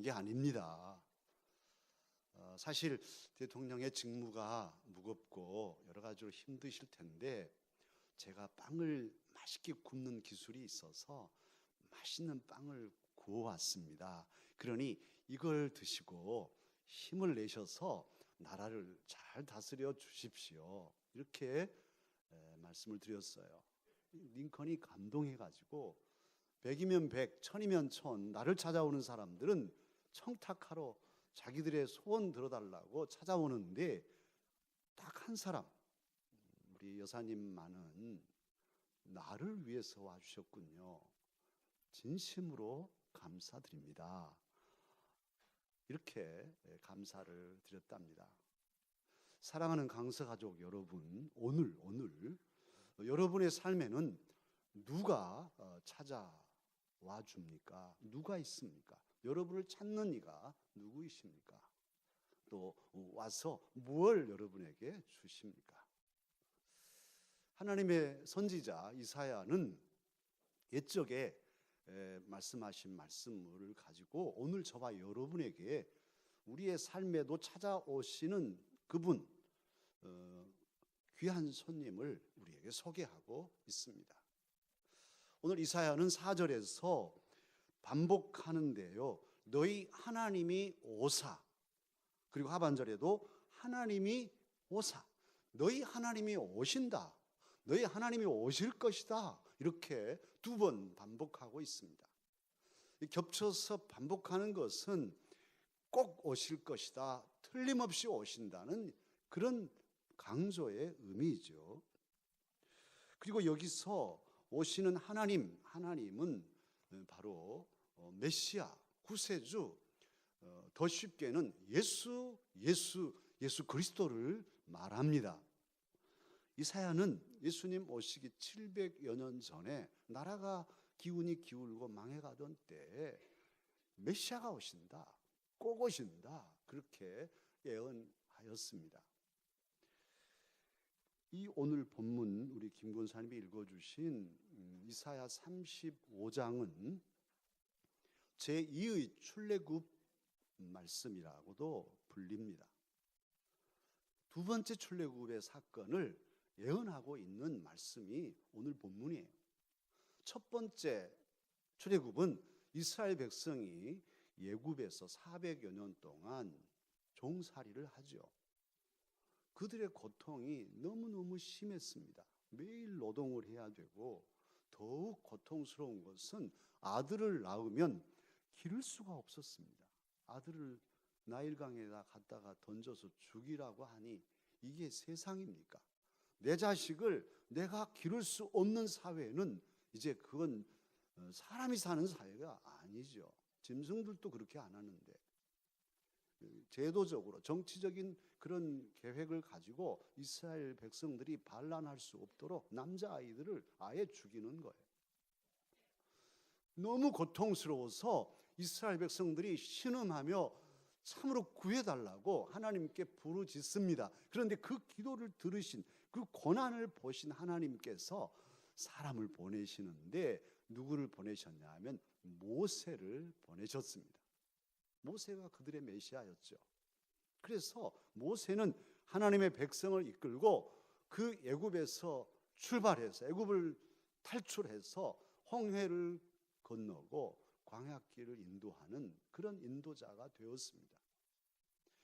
게 아닙니다. 사실 대통령의 직무가 무겁고 여러 가지로 힘드실 텐데 제가 빵을 맛있게 굽는 기술이 있어서 맛있는 빵을 구워왔습니다. 그러니 이걸 드시고 힘을 내셔서 나라를 잘 다스려 주십시오. 이렇게 말씀을 드렸어요. 링컨이 감동해가지고 100이면 100, 1000이면 1000 나를 찾아오는 사람들은 청탁하러 자기들의 소원 들어달라고 찾아오는데 딱 한 사람, 우리 여사님만은 나를 위해서 와주셨군요. 진심으로 감사드립니다. 이렇게 감사를 드렸답니다. 사랑하는 강서가족 여러분, 오늘 여러분의 삶에는 누가 찾아와 줍니까? 누가 있습니까? 여러분을 찾는 이가 누구이십니까? 또 와서 무엇을 여러분에게 주십니까? 하나님의 선지자 이사야는 옛적에 말씀하신 말씀을 가지고 오늘 저와 여러분에게 우리의 삶에도 찾아오시는 그분, 귀한 손님을 우리에게 소개하고 있습니다. 오늘 이사야는 4절에서 반복하는데요. 너희 하나님이 오사, 그리고 하반절에도 하나님이 오사, 너희 하나님이 오신다, 너희 하나님이 오실 것이다, 이렇게 두 번 반복하고 있습니다. 겹쳐서 반복하는 것은 꼭 오실 것이다, 틀림없이 오신다는 그런 강조의 의미죠. 그리고 여기서 오시는 하나님은 바로 메시아, 구세주, 더 쉽게는 예수 그리스도를 말합니다. 이사야는 예수님 오시기 700여 년 전에 나라가 기운이 기울고 망해가던 때에 메시아가 오신다, 꼭 오신다, 그렇게 예언하였습니다. 이 오늘 본문 우리 김 권사님이 읽어주신 이사야 35장은 제2의 출애굽 말씀이라고도 불립니다. 두 번째 출애굽의 사건을 예언하고 있는 말씀이 오늘 본문이에요. 첫 번째 출애굽은 이스라엘 백성이 애굽에서 400여 년 동안 종살이를 하죠. 그들의 고통이 너무너무 심했습니다. 매일 노동을 해야 되고 더욱 고통스러운 것은 아들을 낳으면 기를 수가 없었습니다. 아들을 나일강에다 갖다가 던져서 죽이라고 하니 이게 세상입니까? 내 자식을 내가 기를 수 없는 사회는 이제 그건 사람이 사는 사회가 아니죠. 짐승들도 그렇게 안 하는데 제도적으로 정치적인 그런 계획을 가지고 이스라엘 백성들이 반란할 수 없도록 남자아이들을 아예 죽이는 거예요. 너무 고통스러워서 이스라엘 백성들이 신음하며 참으로 구해달라고 하나님께 부르짖습니다. 그런데 그 기도를 들으신, 그 고난을 보신 하나님께서 사람을 보내시는데 누구를 보내셨냐 하면 모세를 보내셨습니다. 모세가 그들의 메시아였죠. 그래서 모세는 하나님의 백성을 이끌고 그 애굽에서 출발해서 애굽을 탈출해서 홍해를 건너고 광야길을 인도하는 그런 인도자가 되었습니다.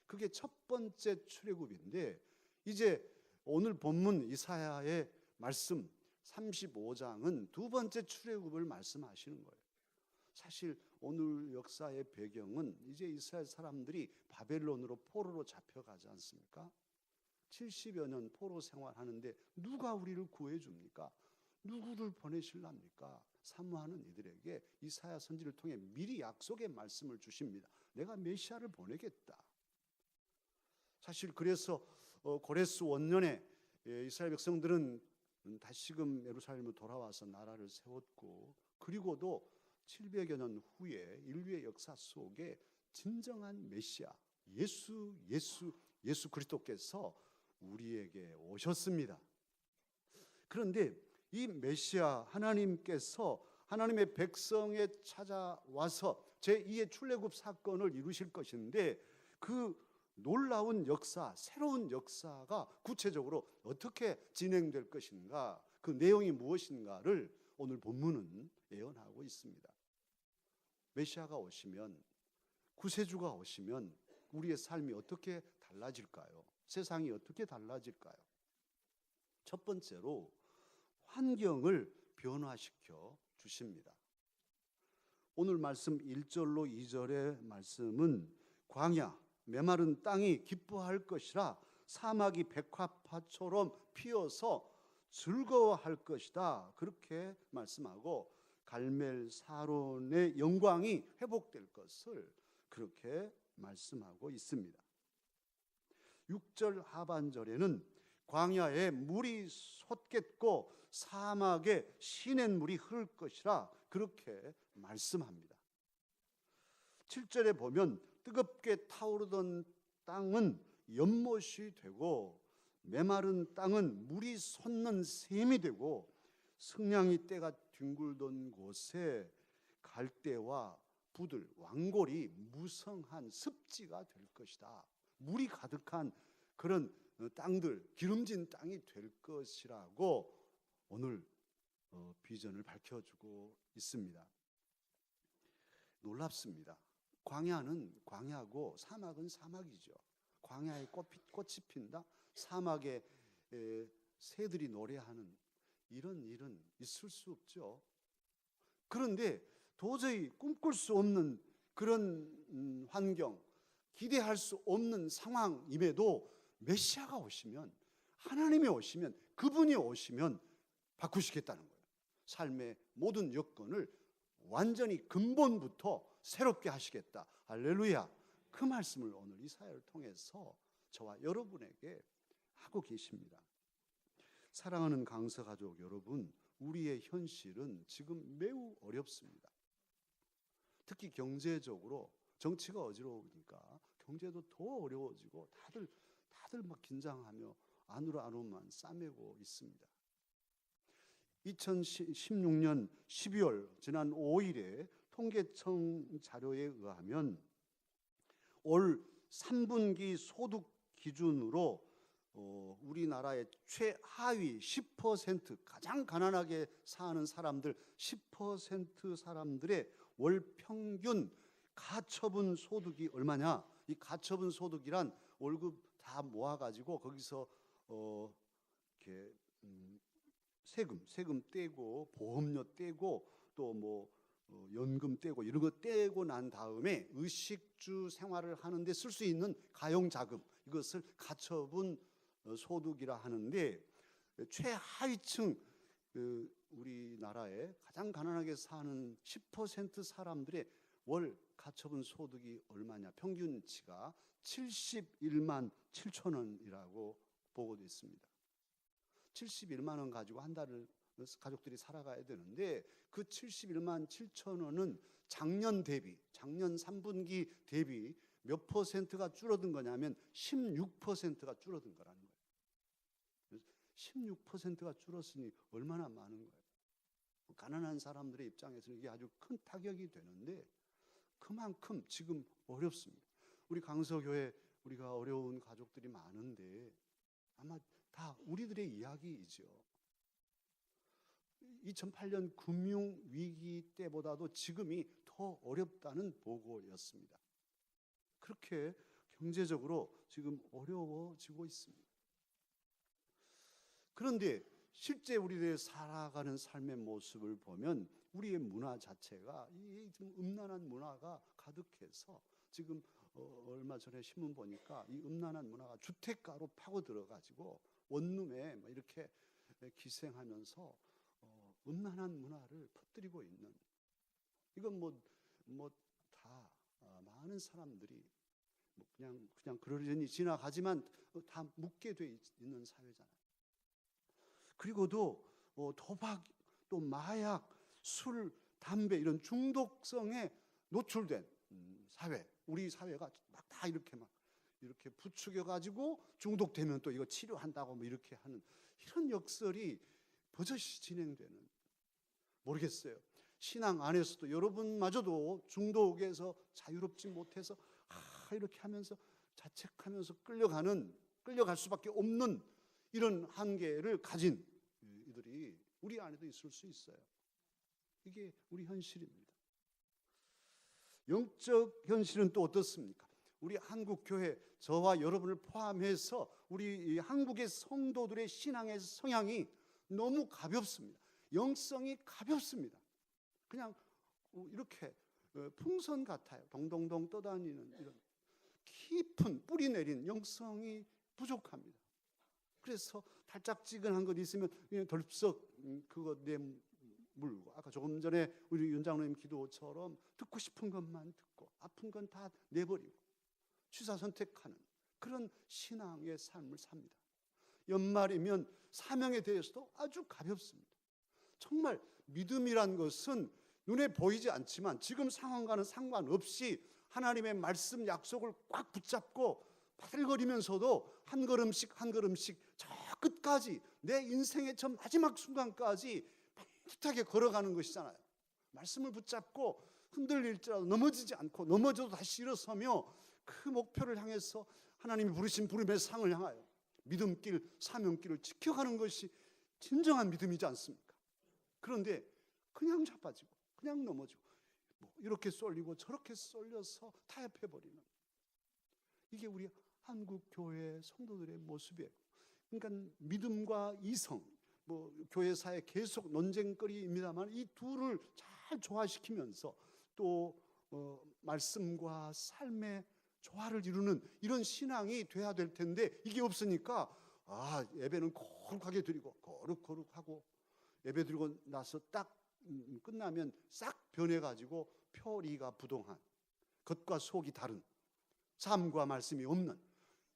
그게 첫 번째 출애굽인데 이제 오늘 본문 이사야의 말씀 35장은 두 번째 출애굽을 말씀하시는 거예요. 사실 오늘 역사의 배경은 이제 이스라엘 사람들이 바벨론으로 포로로 잡혀가지 않습니까? 70여 년 포로 생활하는데 누가 우리를 구해줍니까? 누구를 보내실랍니까? 사모하는 이들에게 이사야 선지를 통해 미리 약속의 말씀을 주십니다. 내가 메시아를 보내겠다. 사실 그래서 고레스 원년에 이스라엘 백성들은 다시금 예루살렘으로 돌아와서 나라를 세웠고 그리고도 700여 년 후에 인류의 역사 속에 진정한 메시아 예수 그리스도께서 우리에게 오셨습니다. 그런데 이 메시아 하나님께서 하나님의 백성에 찾아와서 제2의 출애굽 사건을 이루실 것인데 그 놀라운 역사, 새로운 역사가 구체적으로 어떻게 진행될 것인가, 그 내용이 무엇인가를 오늘 본문은 예언하고 있습니다. 메시아가 오시면, 구세주가 오시면 우리의 삶이 어떻게 달라질까요? 세상이 어떻게 달라질까요? 첫 번째로 환경을 변화시켜 주십니다. 오늘 말씀 1절로 2절의 말씀은 광야, 메마른 땅이 기뻐할 것이라 사막이 백화파처럼 피어서 즐거워할 것이다, 그렇게 말씀하고 갈멜 사론의 영광이 회복될 것을 그렇게 말씀하고 있습니다. 6절 하반절에는 광야에 물이 솟겠고 사막에 시냇물이 흐를 것이라 그렇게 말씀합니다. 7절에 보면 뜨겁게 타오르던 땅은 연못이 되고 메마른 땅은 물이 솟는 샘이 되고 승냥이 떼가 뒹굴던 곳에 갈대와 부들, 왕골이 무성한 습지가 될 것이다. 물이 가득한 그런 땅들, 기름진 땅이 될 것이라고 오늘 비전을 밝혀주고 있습니다. 놀랍습니다. 광야는 광야고 사막은 사막이죠. 광야에 꽃이 핀다, 사막에 새들이 노래하는 이런 일은 있을 수 없죠. 그런데 도저히 꿈꿀 수 없는 그런 환경, 기대할 수 없는 상황임에도 메시아가 오시면, 하나님이 오시면, 그분이 오시면 바꾸시겠다는 거예요. 삶의 모든 여건을 완전히 근본부터 새롭게 하시겠다. 할렐루야. 그 말씀을 오늘 이사야를 통해서 저와 여러분에게 하고 계십니다. 사랑하는 강서 가족 여러분, 우리의 현실은 지금 매우 어렵습니다. 특히 경제적으로, 정치가 어지러우니까 경제도 더 어려워지고 다들 막 긴장하며 안으로만 싸매고 있습니다. 2016년 12월 지난 5일에 통계청 자료에 의하면 올 3분기 소득 기준으로 우리나라의 최하위 10%, 가장 가난하게 사는 사람들 10% 사람들의 월 평균 가처분 소득이 얼마냐? 이 가처분 소득이란 월급 다 모아가지고 거기서 이렇게 세금 떼고 보험료 떼고 또 뭐 연금 떼고 이런 거 떼고 난 다음에 의식주 생활을 하는데 쓸 수 있는 가용자금, 이것을 가처분 소득이라 하는데, 최하위층 우리나라에 가장 가난하게 사는 10% 사람들의 월 가처분 소득이 얼마냐? 평균치가 71만 7천 원이라고 보고되어 있습니다. 71만 원 가지고 한 달을 가족들이 살아가야 되는데, 그 71만 7천 원은 작년 3분기 대비 몇 퍼센트가 줄어든 거냐면 16%가 줄어든 거라는 거예요. 16%가 줄었으니 얼마나 많은 거예요. 가난한 사람들의 입장에서는 이게 아주 큰 타격이 되는데, 그만큼 지금 어렵습니다. 우리 강서교회, 우리가 어려운 가족들이 많은데 아마 다 우리들의 이야기이죠. 2008년 금융위기 때보다도 지금이 더 어렵다는 보고였습니다. 그렇게 경제적으로 지금 어려워지고 있습니다. 그런데 실제 우리들의 살아가는 삶의 모습을 보면 우리의 문화 자체가 이 좀 음란한 문화가 가득해서, 지금 얼마 전에 신문 보니까 이 음란한 문화가 주택가로 파고 들어가지고 원룸에 이렇게 기생하면서 음란한 문화를 퍼뜨리고 있는, 이건 뭐 다 많은 사람들이 그냥 그러려니 지나가지만 다 묻게 돼 있는 사회잖아요. 그리고도 도박, 또 마약, 술, 담배 이런 중독성에 노출된 사회, 우리 사회가 막 다 이렇게 부추겨 가지고 중독되면 또 이거 치료한다고 뭐 이렇게 하는 이런 역설이 버젓이 진행되는, 모르겠어요. 신앙 안에서도 여러분마저도 중독에서 자유롭지 못해서 이렇게 하면서 자책하면서 끌려갈 수밖에 없는 이런 한계를 가진 이들이 우리 안에도 있을 수 있어요. 이게 우리 현실입니다. 영적 현실은 또 어떻습니까? 우리 한국 교회, 저와 여러분을 포함해서 우리 한국의 성도들의 신앙의 성향이 너무 가볍습니다. 영성이 가볍습니다. 그냥 이렇게 풍선 같아요. 동동동 떠다니는 이런 깊은 뿌리 내린 영성이 부족합니다. 그래서 달짝지근한 것 있으면 그냥 덜썩 그거 내물고, 아까 조금 전에 우리 윤 장로님 기도처럼 듣고 싶은 것만 듣고 아픈 건 다 내버리고 취사 선택하는 그런 신앙의 삶을 삽니다. 연말이면 사명에 대해서도 아주 가볍습니다. 정말 믿음이란 것은 눈에 보이지 않지만 지금 상황과는 상관없이 하나님의 말씀 약속을 꽉 붙잡고 바들거리면서도 한 걸음씩 한 걸음씩 저 끝까지, 내 인생의 저 마지막 순간까지 반듯하게 걸어가는 것이잖아요. 말씀을 붙잡고 흔들릴지라도 넘어지지 않고, 넘어져도 다시 일어서며 그 목표를 향해서 하나님이 부르신 부름의 상을 향하여 믿음길, 사명길을 지켜가는 것이 진정한 믿음이지 않습니까? 그런데 그냥 자빠지고 그냥 넘어지고 이렇게 쏠리고 저렇게 쏠려서 타협해버리는, 이게 우리 한국 교회 성도들의 모습이에요. 그러니까 믿음과 이성, 교회사에 계속 논쟁거리입니다만 이 둘을 잘 조화시키면서 또 말씀과 삶의 조화를 이루는 이런 신앙이 돼야 될 텐데, 이게 없으니까 예배는 거룩하게 드리고 거룩하고 예배 드리고 나서 딱 끝나면 싹 변해가지고 표리가 부동한, 겉과 속이 다른, 삶과 말씀이 없는,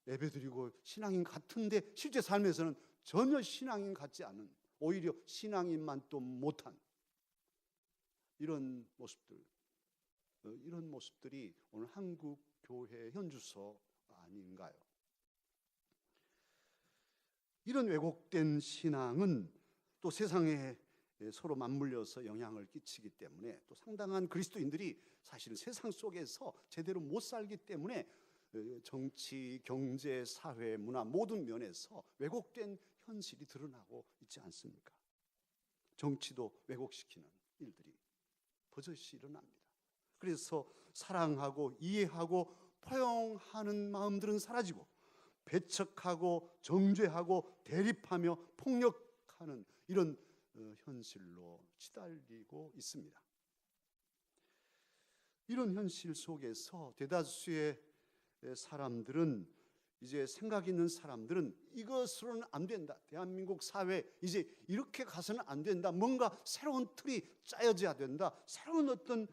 예배 드리고 신앙인 같은데 실제 삶에서는 전혀 신앙인 같지 않은, 오히려 신앙인만 또 못한 이런 모습들이 오늘 한국 교회의 현주소 아닌가요? 이런 왜곡된 신앙은 또 세상에 서로 맞물려서 영향을 끼치기 때문에, 또 상당한 그리스도인들이 사실 세상 속에서 제대로 못 살기 때문에 정치, 경제, 사회, 문화 모든 면에서 왜곡된 현실이 드러나고 있지 않습니까? 정치도 왜곡시키는 일들이 버젓이 일어납니다. 그래서 사랑하고 이해하고 포용하는 마음들은 사라지고 배척하고 정죄하고 대립하며 폭력하는 이런 현실로 치달리고 있습니다. 이런 현실 속에서 대다수의 사람들은, 이제 생각 있는 사람들은 이것으로는 안 된다, 대한민국 사회 이제 이렇게 가서는 안 된다, 뭔가 새로운 틀이 짜여져야 된다, 새로운 어떤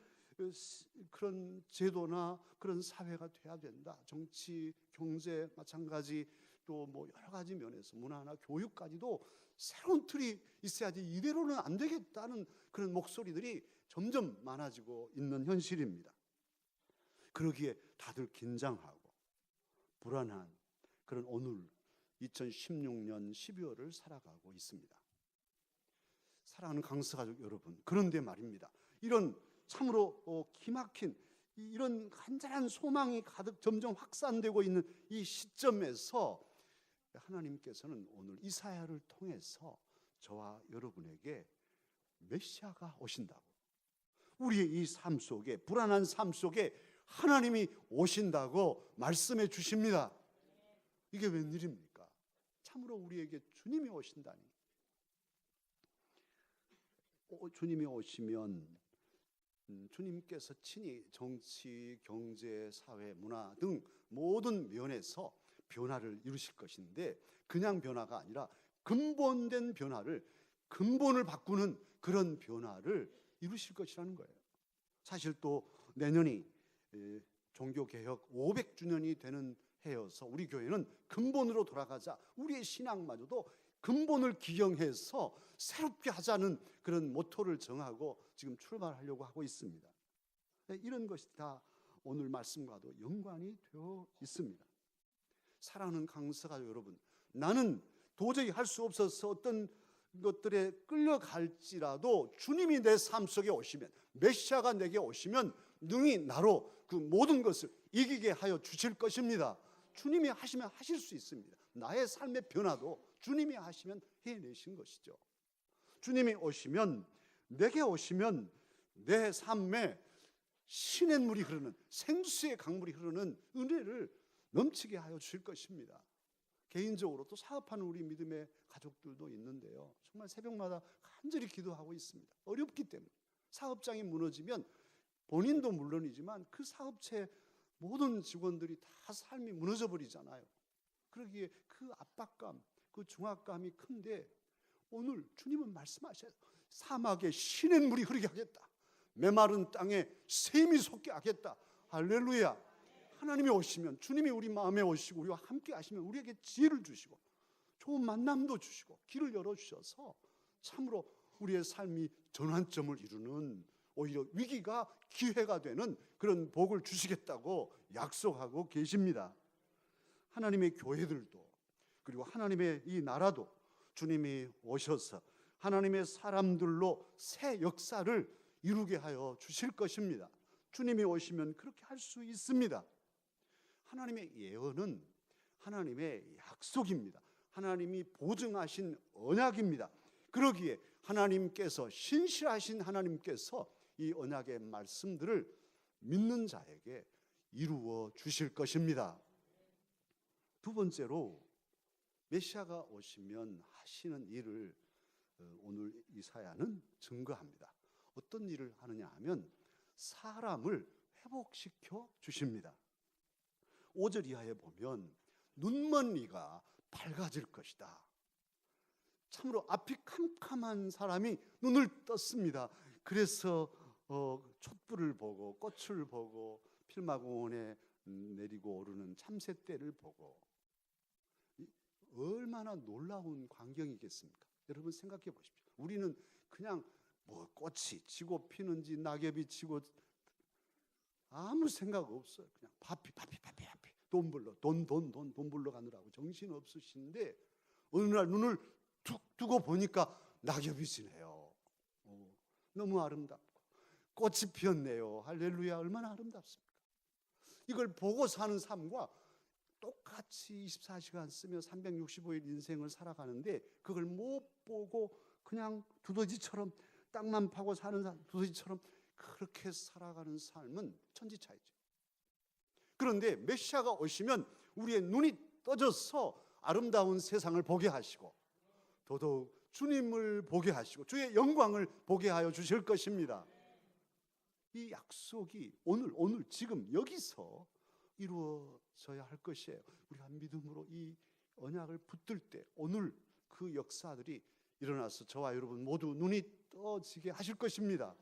그런 제도나 그런 사회가 돼야 된다, 정치, 경제 마찬가지, 또 여러 가지 면에서 문화나 교육까지도 새로운 틀이 있어야지 이대로는 안 되겠다는 그런 목소리들이 점점 많아지고 있는 현실입니다. 그러기에 다들 긴장하고 불안한 그런 오늘 2016년 12월을 살아가고 있습니다. 사랑하는 강서가족 여러분, 그런데 말입니다, 이런 참으로 기막힌 이런 간절한 소망이 가득 점점 확산되고 있는 이 시점에서 하나님께서는 오늘 이사야를 통해서 저와 여러분에게 메시아가 오신다고, 우리의 이 삶 속에, 불안한 삶 속에 하나님이 오신다고 말씀해 주십니다. 이게 웬일입니까? 참으로 우리에게 주님이 오신다니. 주님이 오시면 주님께서 친히 정치, 경제, 사회, 문화 등 모든 면에서 변화를 이루실 것인데, 그냥 변화가 아니라 근본된 변화를, 근본을 바꾸는 그런 변화를 이루실 것이라는 거예요. 사실 또 내년이 종교개혁 500주년이 되는 해여서 우리 교회는 근본으로 돌아가자, 우리의 신앙마저도 근본을 기경해서 새롭게 하자는 그런 모토를 정하고 지금 출발하려고 하고 있습니다. 이런 것이 다 오늘 말씀과도 연관이 되어 있습니다. 사랑하는 강서가족 여러분, 나는 도저히 할 수 없어서 어떤 것들에 끌려갈지라도 주님이 내 삶 속에 오시면, 메시아가 내게 오시면 능히 나로 그 모든 것을 이기게 하여 주실 것입니다. 주님이 하시면 하실 수 있습니다. 나의 삶의 변화도 주님이 하시면 해내신 것이죠. 주님이 오시면, 내게 오시면 내 삶에 시냇물이 흐르는, 생수의 강물이 흐르는 은혜를 넘치게 하여 주실 것입니다. 개인적으로 또 사업하는 우리 믿음의 가족들도 있는데요, 정말 새벽마다 간절히 기도하고 있습니다. 어렵기 때문에. 사업장이 무너지면 본인도 물론이지만 그 사업체 모든 직원들이 다 삶이 무너져 버리잖아요. 그러기에 그 압박감, 그 중압감이 큰데, 오늘 주님은 말씀하셔요. 사막에 시냇물이 흐르게 하겠다. 메마른 땅에 샘이 솟게 하겠다. 할렐루야. 하나님이 오시면, 주님이 우리 마음에 오시고 우리와 함께 하시면 우리에게 지혜를 주시고 좋은 만남도 주시고 길을 열어주셔서 참으로 우리의 삶이 전환점을 이루는, 오히려 위기가 기회가 되는 그런 복을 주시겠다고 약속하고 계십니다. 하나님의 교회들도, 그리고 하나님의 이 나라도 주님이 오셔서 하나님의 사람들로 새 역사를 이루게 하여 주실 것입니다. 주님이 오시면 그렇게 할 수 있습니다. 하나님의 예언은 하나님의 약속입니다. 하나님이 보증하신 언약입니다. 그러기에 하나님께서, 신실하신 하나님께서 이 언약의 말씀들을 믿는 자에게 이루어 주실 것입니다. 두 번째로, 메시아가 오시면 하시는 일을 오늘 이사야는 증거합니다. 어떤 일을 하느냐 하면 사람을 회복시켜 주십니다. 5절 이하에 보면 눈먼 이가 밝아질 것이다. 참으로 앞이 캄캄한 사람이 눈을 떴습니다. 그래서 촛불을 보고 꽃을 보고 필마공원에 내리고 오르는 참새떼를 보고, 얼마나 놀라운 광경이겠습니까? 여러분 생각해 보십시오. 우리는 그냥 뭐 꽃이 지고 피는지 낙엽이 지고 아무 생각 없어요. 그냥 바피 돈 벌러 돈 벌러 가느라고 정신 없으신데, 어느 날 눈을 툭 뜨고 보니까 낙엽이 지네요. 너무 아름답고 꽃이 피었네요. 할렐루야. 얼마나 아름답습니까? 이걸 보고 사는 삶과 똑같이 24시간 쓰며 365일 인생을 살아가는데, 그걸 못 보고 그냥 두더지처럼 땅만 파고 사는 두더지처럼 그렇게 살아가는 삶은 천지차이죠. 그런데 메시아가 오시면 우리의 눈이 떠져서 아름다운 세상을 보게 하시고, 더더욱 주님을 보게 하시고 주의 영광을 보게 하여 주실 것입니다. 이 약속이 오늘 지금 여기서 이루어져야 할 것이에요. 우리가 믿음으로 이 언약을 붙들 때 오늘 그 역사들이 일어나서 저와 여러분 모두 눈이 떠지게 하실 것입니다.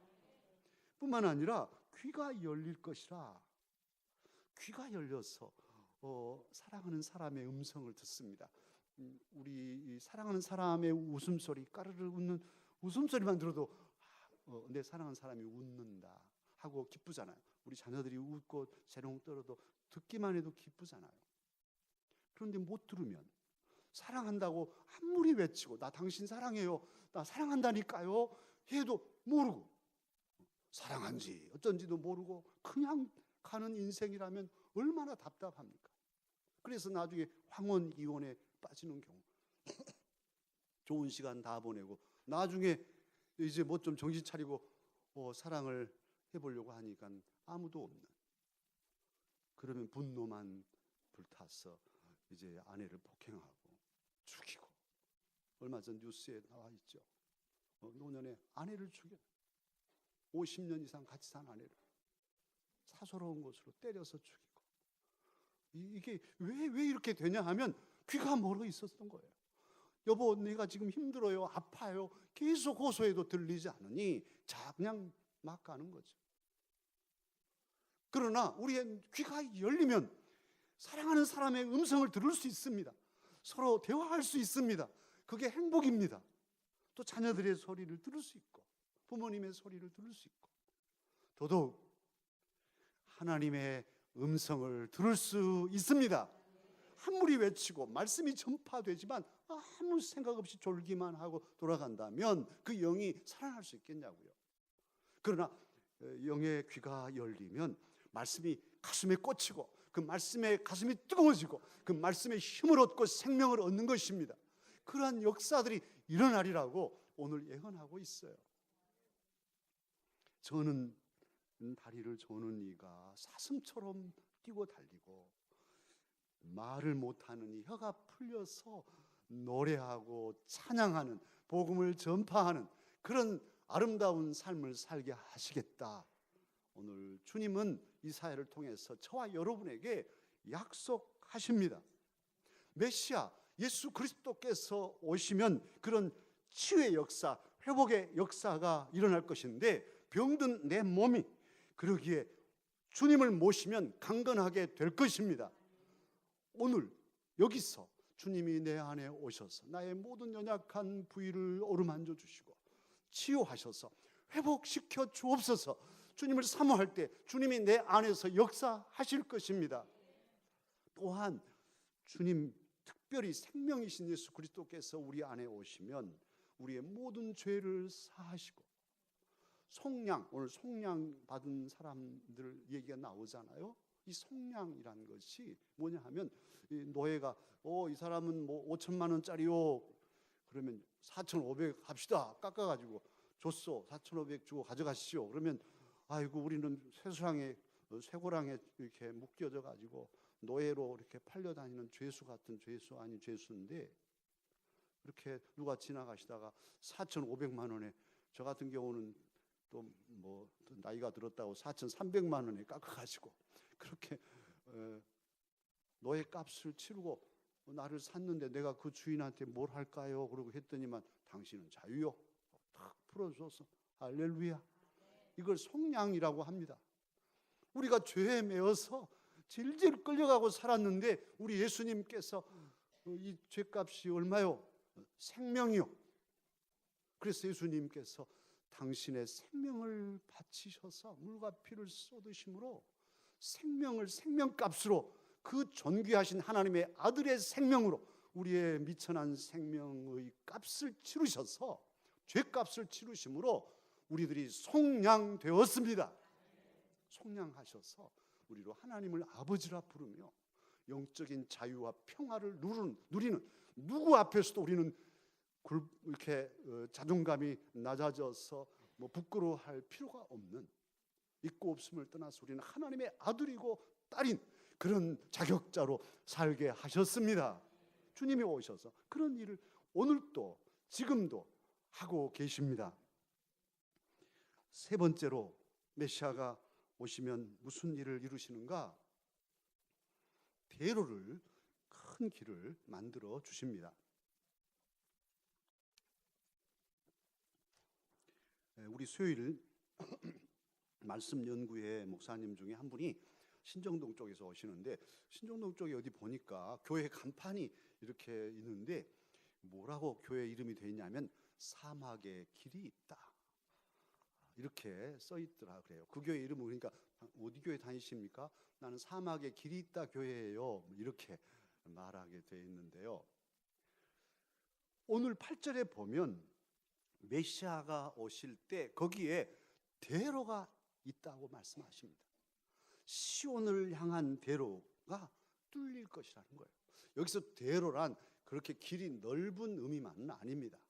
뿐만 아니라 귀가 열릴 것이라. 귀가 열려서 사랑하는 사람의 음성을 듣습니다. 우리 사랑하는 사람의 웃음소리, 까르르 웃는 웃음소리만 들어도 내 사랑하는 사람이 웃는다 하고 기쁘잖아요. 우리 자녀들이 웃고 재롱 떨어도 듣기만 해도 기쁘잖아요. 그런데 못 들으면, 사랑한다고 아무리 외치고 나 당신 사랑해요, 나 사랑한다니까요 해도 모르고, 사랑한지 어쩐지도 모르고 그냥 가는 인생이라면 얼마나 답답합니까? 그래서 나중에 황혼 이혼에 빠지는 경우 좋은 시간 다 보내고 나중에 이제 뭐 좀 정신 차리고 사랑을 해보려고 하니까 아무도 없는, 그러면 분노만 불타서 이제 아내를 폭행하고 죽이고, 얼마 전 뉴스에 나와 있죠. 노년에 아내를 죽여, 50년 이상 같이 산 아내를 사소로운 것으로 때려서 죽이고. 이게 왜 이렇게 되냐 하면 귀가 멀어 있었던 거예요. 여보, 내가 지금 힘들어요, 아파요, 계속 호소해도 들리지 않으니 자 그냥 막 가는 거죠. 그러나 우리의 귀가 열리면 사랑하는 사람의 음성을 들을 수 있습니다. 서로 대화할 수 있습니다. 그게 행복입니다. 또 자녀들의 소리를 들을 수 있고 부모님의 소리를 들을 수 있고, 더더욱 하나님의 음성을 들을 수 있습니다. 한물이 외치고 말씀이 전파되지만 아무 생각 없이 졸기만 하고 돌아간다면 그 영이 살아날 수 있겠냐고요. 그러나 영의 귀가 열리면 말씀이 가슴에 꽂히고 그 말씀에 가슴이 뜨거워지고 그 말씀에 힘을 얻고 생명을 얻는 것입니다. 그러한 역사들이 일어나리라고 오늘 예언하고 있어요. 저는 다리를 저는 이가 사슴처럼 뛰고 달리고 말을 못하는 이 혀가 풀려서 노래하고 찬양하는, 복음을 전파하는 그런 아름다운 삶을 살게 하시겠다. 오늘 주님은 이 사회를 통해서 저와 여러분에게 약속하십니다. 메시아 예수 그리스도께서 오시면 그런 치유의 역사, 회복의 역사가 일어날 것인데, 병든 내 몸이 그러기에 주님을 모시면 강건하게 될 것입니다. 오늘 여기서 주님이 내 안에 오셔서 나의 모든 연약한 부위를 어루만져 주시고 치유하셔서 회복시켜 주옵소서. 주님을 사모할 때 주님이 내 안에서 역사하실 것입니다. 또한 주님 특별히 생명이신 예수 그리스도께서 우리 안에 오시면 우리의 모든 죄를 사하시고, 속량, 오늘 속량 받은 사람들 얘기가 나오잖아요. 이 속량이라는 것이 뭐냐 하면, 이 노예가 이 사람은 뭐 5천만 원짜리요, 그러면 4,500 합시다, 깎아가지고 줬어, 4,500 주고 가져가시오. 그러면 아이고 우리는 쇠고랑에 이렇게 묶여져 가지고 노예로 이렇게 팔려다니는 죄수 같은 죄수 아닌 죄수인데, 이렇게 누가 지나가시다가 4,500만 원에, 저 같은 경우는 또 뭐 나이가 들었다고 4,300만 원에 깎아가지고 그렇게 노예 값을 치르고 나를 샀는데 내가 그 주인한테 뭘 할까요? 그러고 했더니만 당신은 자유요, 탁 풀어줘서 할렐루야. 이걸 속량이라고 합니다. 우리가 죄에 매어서 질질 끌려가고 살았는데 우리 예수님께서 이 죄값이 얼마요? 생명이요. 그래서 예수님께서 당신의 생명을 바치셔서 물과 피를 쏟으심으로 생명을 생명값으로, 그 존귀하신 하나님의 아들의 생명으로 우리의 미천한 생명의 값을 치르셔서 죄값을 치르심으로 우리들이 속량되었습니다. 속량하셔서 우리로 하나님을 아버지라 부르며 영적인 자유와 평화를 누리는, 누구 앞에서도 우리는 이렇게 자존감이 낮아져서 뭐 부끄러워할 필요가 없는, 있고 없음을 떠나서 우리는 하나님의 아들이고 딸인 그런 자격자로 살게 하셨습니다. 주님이 오셔서 그런 일을 오늘도 지금도 하고 계십니다. 세 번째로 메시아가 오시면 무슨 일을 이루시는가? 대로를, 큰 길을 만들어 주십니다. 우리 수요일 말씀 연구회 목사님 중에 한 분이 신정동 쪽에서 오시는데, 신정동 쪽에 어디 보니까 교회 간판이 이렇게 있는데 뭐라고 교회 이름이 되어 있냐면 사막의 길이 있다, 이렇게 써 있더라 그래요. 그 교회 이름은, 그러니까 어디 교회 다니십니까? 나는 사막의 길이 있다 교회예요, 이렇게 말하게 되어 있는데요. 오늘 8절에 보면 메시아가 오실 때 거기에 대로가 있다고 말씀하십니다. 시온을 향한 대로가 뚫릴 것이라는 거예요. 여기서 대로란 그렇게 길이 넓은 의미만은 아닙니다.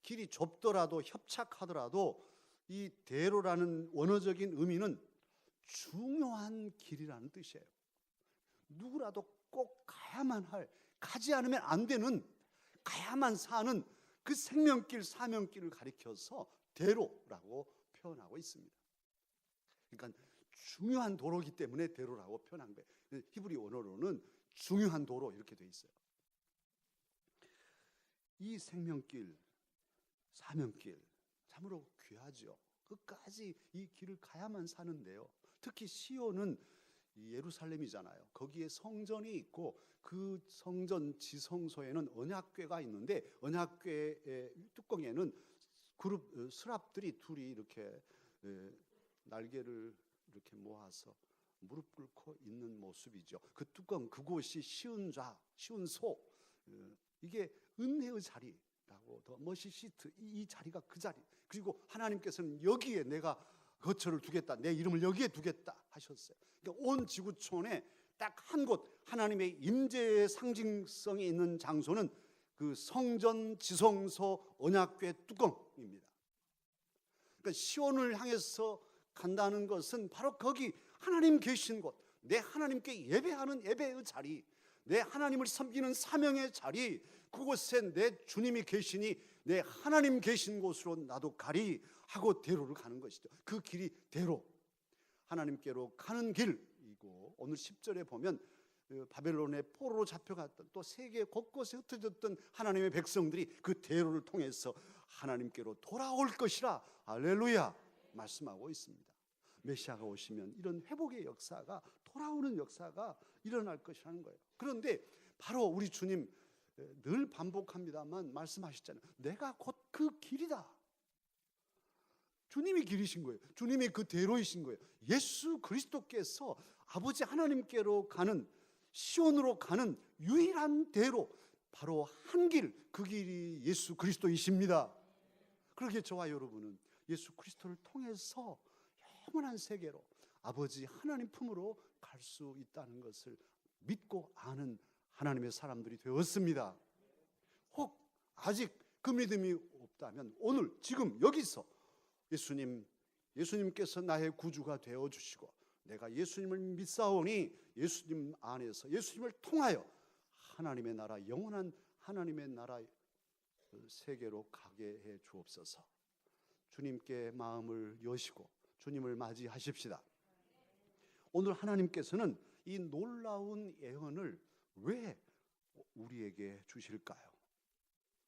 길이 좁더라도 협착하더라도 이 대로라는 원어적인 의미는 중요한 길이라는 뜻이에요. 누구라도 꼭 가야만 할, 가지 않으면 안 되는, 가야만 사는 그 생명길, 사명길을 가리켜서 대로라고 표현하고 있습니다. 그러니까 중요한 도로이기 때문에 대로라고 표현한 거예요. 히브리 원어로는 중요한 도로 이렇게 돼 있어요. 이 생명길, 사명길 참으로 귀하죠. 끝까지 이 길을 가야만 사는데요. 특히 시온은 예루살렘이잖아요. 거기에 성전이 있고 그 성전 지성소에는 언약궤가 있는데, 언약궤의 뚜껑에는 스랍들이 둘이 이렇게 날개를 이렇게 모아서 무릎 꿇고 있는 모습이죠. 그 뚜껑, 그곳이 시은소, 이게 은혜의 자리라고, 더 머시 시트, 이 자리가 그 자리. 그리고 하나님께서는 여기에 내가 거처를 두겠다, 내 이름을 여기에 두겠다 하셨어요. 그러니까 온 지구촌에 딱 한 곳, 하나님의 임재의 상징성이 있는 장소는 그 성전 지성소 언약궤 뚜껑입니다. 그러니까 시온을 향해서 간다는 것은 바로 거기 하나님 계신 곳, 내 하나님께 예배하는 예배의 자리, 내 하나님을 섬기는 사명의 자리, 그곳에 내 주님이 계시니 내 하나님 계신 곳으로 나도 가리 하고 대로를 가는 것이죠. 그 길이 대로, 하나님께로 가는 길이고, 오늘 10절에 보면 바벨론의 포로로 잡혀갔던, 또 세계 곳곳에 흩어졌던 하나님의 백성들이 그 대로를 통해서 하나님께로 돌아올 것이라, 할렐루야, 말씀하고 있습니다. 메시아가 오시면 이런 회복의 역사가, 돌아오는 역사가 일어날 것이라는 거예요. 그런데 바로 우리 주님 늘 반복합니다만 말씀하셨잖아요. 내가 곧 그 길이다. 주님이 길이신 거예요. 주님이 그 대로이신 거예요. 예수 그리스도께서 아버지 하나님께로 가는, 시온으로 가는 유일한 대로, 바로 한 길, 그 길이 예수 그리스도이십니다. 그렇게 저와 여러분은 예수 그리스도를 통해서 영원한 세계로, 아버지 하나님 품으로 갈 수 있다는 것을 믿고 아는 하나님의 사람들이 되었습니다. 혹 아직 그 믿음이 없다면 오늘 지금 여기서 예수님께서 나의 구주가 되어주시고 내가 예수님을 믿사오니 예수님 안에서, 예수님을 통하여 하나님의 나라, 영원한 하나님의 나라 세계로 가게 해 주옵소서. 주님께 마음을 여시고 주님을 맞이하십시다. 오늘 하나님께서는 이 놀라운 예언을 왜 우리에게 주실까요?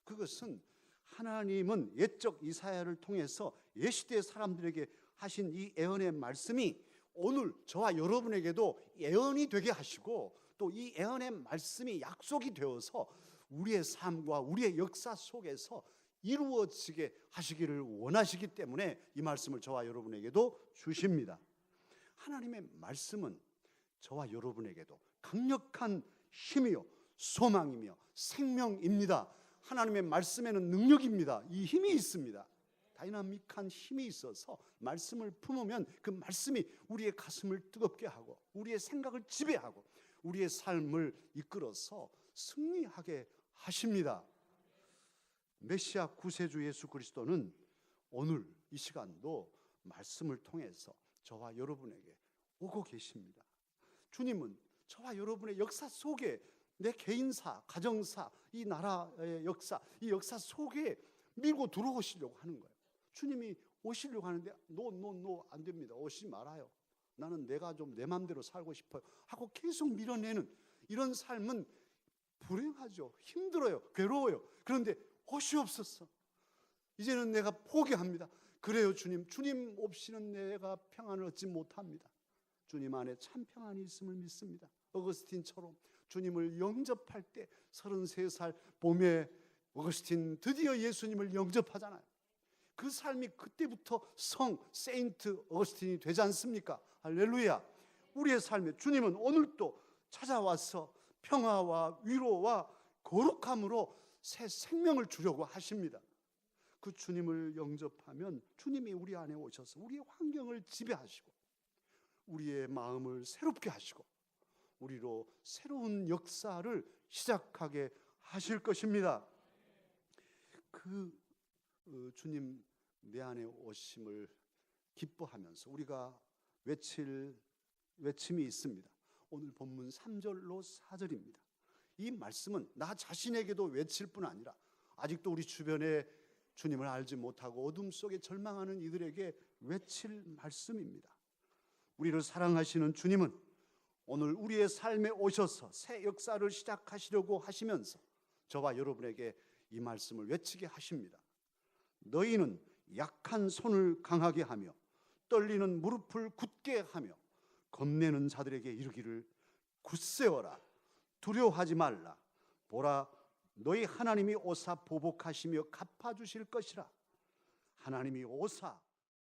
그것은 하나님은 옛적 이사야를 통해서 옛시대 사람들에게 하신 이 예언의 말씀이 오늘 저와 여러분에게도 예언이 되게 하시고, 또 이 예언의 말씀이 약속이 되어서 우리의 삶과 우리의 역사 속에서 이루어지게 하시기를 원하시기 때문에 이 말씀을 저와 여러분에게도 주십니다. 하나님의 말씀은 저와 여러분에게도 강력한 힘이요 소망이며 생명입니다. 하나님의 말씀에는 능력입니다. 이 힘이 있습니다. 다이나믹한 힘이 있어서 말씀을 품으면 그 말씀이 우리의 가슴을 뜨겁게 하고 우리의 생각을 지배하고 우리의 삶을 이끌어서 승리하게 하십니다. 메시아 구세주 예수 그리스도는 오늘 이 시간도 말씀을 통해서 저와 여러분에게 오고 계십니다. 주님은 저와 여러분의 역사 속에, 내 개인사, 가정사, 이 나라의 역사, 이 역사 속에 밀고 들어오시려고 하는 거예요. 주님이 오시려고 하는데 노 안 됩니다. 오시지 말아요. 나는 내가 좀 내 마음대로 살고 싶어요 하고 계속 밀어내는 이런 삶은 불행하죠. 힘들어요. 괴로워요. 그런데 오시옵소서. 이제는 내가 포기합니다. 그래요 주님. 주님 없이는 내가 평안을 얻지 못합니다. 주님 안에 참 평안이 있음을 믿습니다. 어거스틴처럼 주님을 영접할 때 33살 봄에 어거스틴 드디어 예수님을 영접하잖아요. 그 삶이 그때부터 세인트 어거스틴이 되지 않습니까? 할렐루야. 우리의 삶에 주님은 오늘도 찾아와서 평화와 위로와 거룩함으로 새 생명을 주려고 하십니다. 그 주님을 영접하면 주님이 우리 안에 오셔서 우리의 환경을 지배하시고 우리의 마음을 새롭게 하시고 우리로 새로운 역사를 시작하게 하실 것입니다. 주님 내 안에 오심을 기뻐하면서 우리가 외칠 외침이 있습니다. 오늘 본문 3절로 4절입니다. 이 말씀은 나 자신에게도 외칠 뿐 아니라 아직도 우리 주변에 주님을 알지 못하고 어둠 속에 절망하는 이들에게 외칠 말씀입니다. 우리를 사랑하시는 주님은 오늘 우리의 삶에 오셔서 새 역사를 시작하시려고 하시면서 저와 여러분에게 이 말씀을 외치게 하십니다. 너희는 약한 손을 강하게 하며 떨리는 무릎을 굳게 하며 겁내는 자들에게 이르기를 굳세어라. 두려워하지 말라. 보라, 너희 하나님이 오사 보복하시며 갚아주실 것이라. 하나님이 오사